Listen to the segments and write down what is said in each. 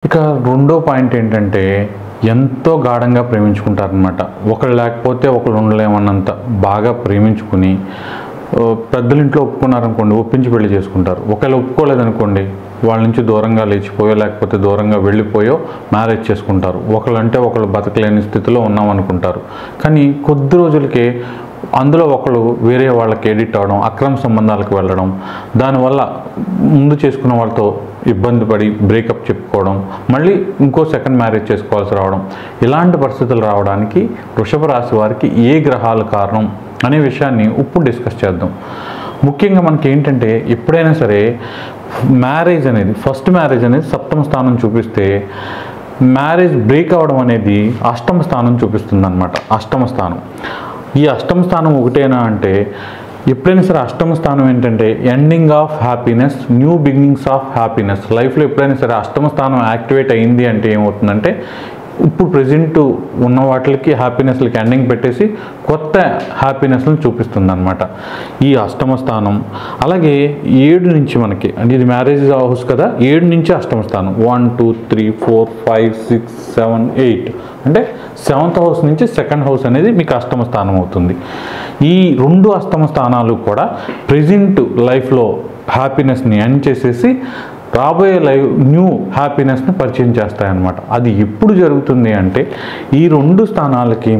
ఇక రెండో పాయింట్ ఏంటంటే ఎంతో గాఢంగా ప్రేమించుకుంటారనమాట. ఒకళ్ళు లేకపోతే ఒకళ్ళు ఉండలేమన్నంత బాగా ప్రేమించుకుని పెద్దల ఇంట్లో ఒప్పుకున్నారనుకోండి, ఒప్పించి పెళ్లి చేసుకుంటారు. ఒకవేళ ఒప్పుకోలేదనుకోండి, వాళ్ళ నుంచి దూరంగా లేచిపోయో లేకపోతే దూరంగా వెళ్ళిపోయో మ్యారేజ్ చేసుకుంటారు. ఒకళ్ళంటే ఒకళ్ళు బతకలేని స్థితిలో ఉన్నామనుకుంటారు. కానీ కొద్ది రోజులకే అందులో ఒకళ్ళు వేరే వాళ్ళకి ఎడిట్ అవడం, అక్రమ సంబంధాలకు వెళ్ళడం, దానివల్ల ముందు చేసుకున్న వాళ్ళతో ఇబ్బంది పడి బ్రేకప్ చెప్పుకోవడం, మళ్ళీ ఇంకో సెకండ్ మ్యారేజ్ చేసుకోవాల్సి రావడం, ఇలాంటి పరిస్థితులు రావడానికి వృషభ రాశి వారికి ఏ గ్రహాలు కారణం అనే విషయాన్ని ఇప్పుడు డిస్కస్ చేద్దాం. ముఖ్యంగా మనకి ఏంటంటే ఎప్పుడైనా సరే మ్యారేజ్ అనేది ఫస్ట్ మ్యారేజ్ అనేది సప్తమ స్థానం చూపిస్తే మ్యారేజ్ బ్రేక్ అవ్వడం అనేది అష్టమ స్థానం చూపిస్తుంది అనమాట. అష్టమ స్థానం, ఈ అష్టమ స్థానం ఒకటేనా అంటే ఎప్పుడైనా సరే అష్టమ స్థానం ఏంటంటే ending of happiness, new beginnings of happiness. లైఫ్లో ఎప్పుడైనా సరే అష్టమ స్థానం యాక్టివేట్ అయింది అంటే ఏమవుతుందంటే ఇప్పుడు ప్రజెంట్ ఉన్న వాటికి హ్యాపీనెస్లకి ఎండింగ్ పెట్టేసి కొత్త హ్యాపీనెస్లను చూపిస్తుంది అనమాట ఈ అష్టమ స్థానం. అలాగే 7 నుంచి మనకి అంటే ఇది మ్యారేజ్ హౌస్ కదా, 7 నుంచి అష్టమ స్థానం 1 2 3 4 5 6 7 8 అంటే 7th హౌస్ నుంచి 2nd హౌస్ అనేది మీకు అష్టమ స్థానం అవుతుంది. ఈ 2 అష్టమ స్థానాలు కూడా ప్రజెంట్ లైఫ్లో హ్యాపీనెస్ని ఎండ్ చేసేసి రాబోయే న్యూ హ్యాపీనెస్ని పరిచయం చేస్తాయన్నమాట. అది ఎప్పుడు జరుగుతుంది అంటే ఈ 2 స్థానాలకి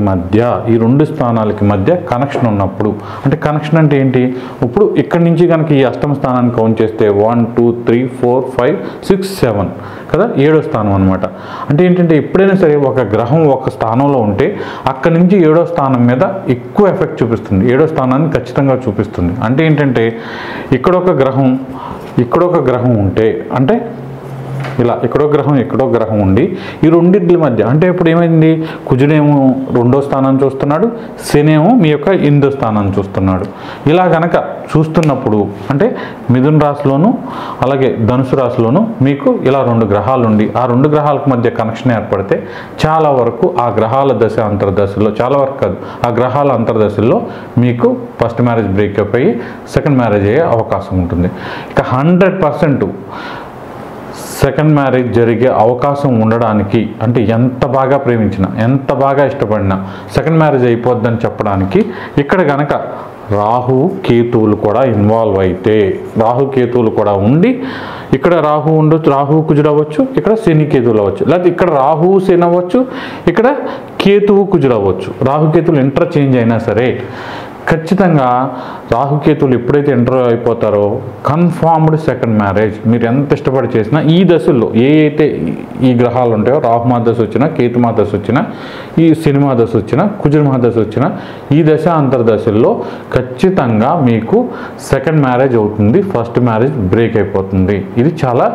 మధ్య కనెక్షన్ ఉన్నప్పుడు. అంటే కనెక్షన్ అంటే ఏంటి, ఇప్పుడు ఇక్కడి నుంచి కనుక ఈ అష్టమ స్థానాన్ని కౌంట్ చేస్తే 1 2 3 4 5 6 7 కదా, 7వ స్థానం అనమాట. అంటే ఏంటంటే ఎప్పుడైనా సరే ఒక గ్రహం ఒక స్థానంలో ఉంటే అక్కడి నుంచి 7వ స్థానం మీద ఎక్కువ ఎఫెక్ట్ చూపిస్తుంది, 7వ స్థానాన్ని ఖచ్చితంగా చూపిస్తుంది. అంటే ఏంటంటే ఇక్కడొక గ్రహం ఉంటే అంటే ఇలా ఇక్కడో గ్రహం ఉండి ఈ రెండింటి మధ్య అంటే ఇప్పుడు ఏమైంది, కుజుడేమో 2వ స్థానాన్ని చూస్తున్నాడు, శనేమో మీ యొక్క 8వ స్థానాన్ని చూస్తున్నాడు. ఇలా గనక చూస్తున్నప్పుడు అంటే మిథున రాశిలోను అలాగే ధనుసు రాశిలోను మీకు ఇలా 2 గ్రహాలు ఉండి ఆ 2 గ్రహాలకు మధ్య కనెక్షన్ ఏర్పడితే చాలా వరకు ఆ గ్రహాల దశ అంతర్దశల్లో, చాలా వరకు కాదు ఆ గ్రహాల అంతర్దశల్లో మీకు ఫస్ట్ మ్యారేజ్ బ్రేకప్ అయ్యి సెకండ్ మ్యారేజ్ అయ్యే అవకాశం ఉంటుంది. ఇక 100% సెకండ్ మ్యారేజ్ జరిగే అవకాశం ఉండడానికి అంటే ఎంత బాగా ప్రేమించినా ఎంత బాగా ఇష్టపడినా సెకండ్ మ్యారేజ్ అయిపోద్దని చెప్పడానికి ఇక్కడ గనక రాహు కేతువులు కూడా ఇన్వాల్వ్ అయితే, రాహు కేతువులు కూడా ఉండి ఇక్కడ రాహు ఉండొచ్చు, రాహు కుజుడు అవ్వచ్చు, ఇక్కడ శని కేతువులు అవ్వచ్చు, లేకపోతే ఇక్కడ రాహు శని అవ్వచ్చు, ఇక్కడ కేతువు కుజుడు అవ్వచ్చు. రాహుకేతువులు ఇంటర్చేంజ్ అయినా సరే ఖచ్చితంగా రాహుకేతువులు ఎప్పుడైతే ఎంటర్ అయిపోతారో కన్ఫామ్డ్ సెకండ్ మ్యారేజ్. మీరు ఎంత ఇష్టపడి చేసినా ఈ దశల్లో అయితే ఈ గ్రహాలు ఉంటాయో, రాహు మహాదశ వచ్చినా, కేతు మహాదశ వచ్చినా, ఈ శని మహాదశ వచ్చినా, కుజుడు మహాదశ వచ్చినా, ఈ దశ అంతర్దశల్లో ఖచ్చితంగా మీకు సెకండ్ మ్యారేజ్ అవుతుంది, ఫస్ట్ మ్యారేజ్ బ్రేక్ అయిపోతుంది. ఇది చాలా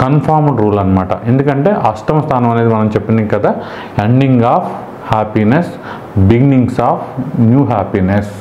కన్ఫామ్డ్ రూల్ అనమాట. ఎందుకంటే అష్టమ స్థానం అనేది మనం చెప్పింది కదా, ending of happiness, beginnings of new happiness.